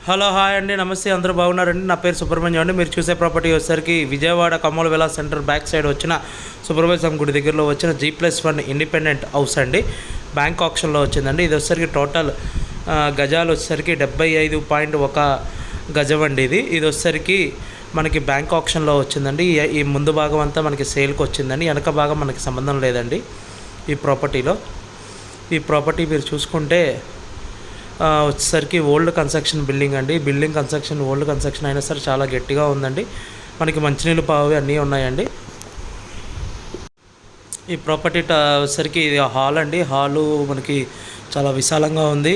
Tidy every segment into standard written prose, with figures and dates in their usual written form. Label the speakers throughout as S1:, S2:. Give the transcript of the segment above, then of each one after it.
S1: Hello hi అండి, నమస్తే. అందరూ బాగున్నారండి. నా పేరు సుబ్రహ్మణ్యం అండి. మీరు చూసే ప్రాపర్టీ వచ్చేసరికి విజయవాడ కమ్మల విలాస్ సెంటర్ బ్యాక్ సైడ్ వచ్చిన సుబ్రహ్మణ్యం గుడి దగ్గరలో వచ్చిన G+1 ఇండిపెండెంట్ హౌస్ అండి. బ్యాంక్ ఆప్షన్లో వచ్చిందండి. ఇది వచ్చేసరికి టోటల్ గజాలు వచ్చేసరికి 75.1 గజం అండి. ఇది వచ్చేసరికి మనకి బ్యాంక్ ఆప్షన్లో వచ్చిందండి. ఈ ముందు భాగం అంతా మనకి సేల్కి వచ్చిందండి. వెనక భాగం మనకి సంబంధం లేదండి. ఈ ప్రాపర్టీ మీరు చూసుకుంటే వచ్చేసరికి ఓల్డ్ కన్స్ట్రక్షన్ బిల్డింగ్ అండి. బిల్డింగ్ కన్స్ట్రక్షన్ ఓల్డ్ కన్స్ట్రక్షన్ అయినా సరే చాలా గట్టిగా ఉందండి. మనకి మంచినీళ్ళు పావి అన్నీ ఉన్నాయండి. ఈ ప్రాపర్టీ వచ్చేసరికి ఇది హాల్ అండి. హాలు మనకి చాలా విశాలంగా ఉంది.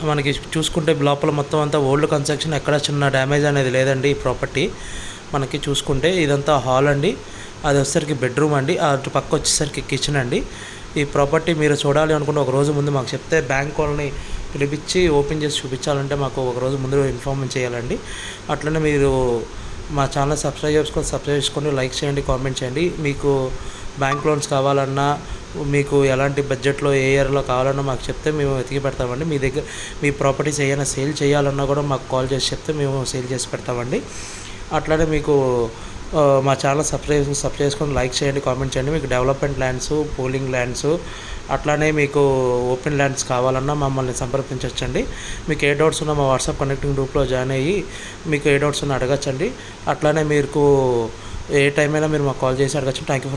S1: మనకి చూసుకుంటే లోపల మొత్తం అంతా ఓల్డ్ కన్స్ట్రక్షన్, ఎక్కడ చిన్న డ్యామేజ్ అనేది లేదండి. ఈ ప్రాపర్టీ మనకి చూసుకుంటే ఇదంతా హాల్ అండి. అది వచ్చేసరికి బెడ్రూమ్ అండి. అటు పక్క వచ్చేసరికి కిచెన్ అండి. ఈ ప్రాపర్టీ మీరు చూడాలి అనుకుంటే ఒక రోజు ముందు మాకు చెప్తే బ్యాంక్ వాళ్ళని పిలిపించి ఓపెన్ చేసి చూపించాలంటే మాకు ఒక రోజు ముందు ఇన్ఫార్మ్ చేయాలండి. అట్లనే మీరు మా ఛానల్ సబ్స్క్రైబ్ చేసుకొని లైక్ చేయండి, కామెంట్ చేయండి. మీకు బ్యాంక్ లోన్స్ కావాలన్నా, మీకు ఎలాంటి బడ్జెట్లో ఏ ఏరియాలో కావాలన్నా మాకు చెప్తే మేము వెతికి పెడతామండి. మీ ప్రాపర్టీస్ ఏమైనా సేల్ చేయాలన్నా కూడా మాకు కాల్ చేసి చెప్తే మేము సేల్ చేసి పెడతామండి. అట్లనే మీకు మా ఛానల్ సబ్స్క్రైబ్ చేసుకొని లైక్ చేయండి, కామెంట్ చేయండి. మీకు డెవలప్మెంట్ ల్యాండ్స్, పూలింగ్ ల్యాండ్స్, అట్లానే మీకు ఓపెన్ ల్యాండ్స్ కావాలన్నా మమ్మల్ని సంప్రదించవచ్చండి. మీకు ఏ డౌట్స్ ఉన్నా మా వాట్సాప్ కనెక్టింగ్ గ్రూప్లో జాయిన్ అయ్యి మీకు ఏ డౌట్స్ ఉన్నా అడగచ్చండి. అట్లానే మీకు ఏ టైం అయినా మీరు మాకు కాల్ చేసి అడగచ్చు. Thank you.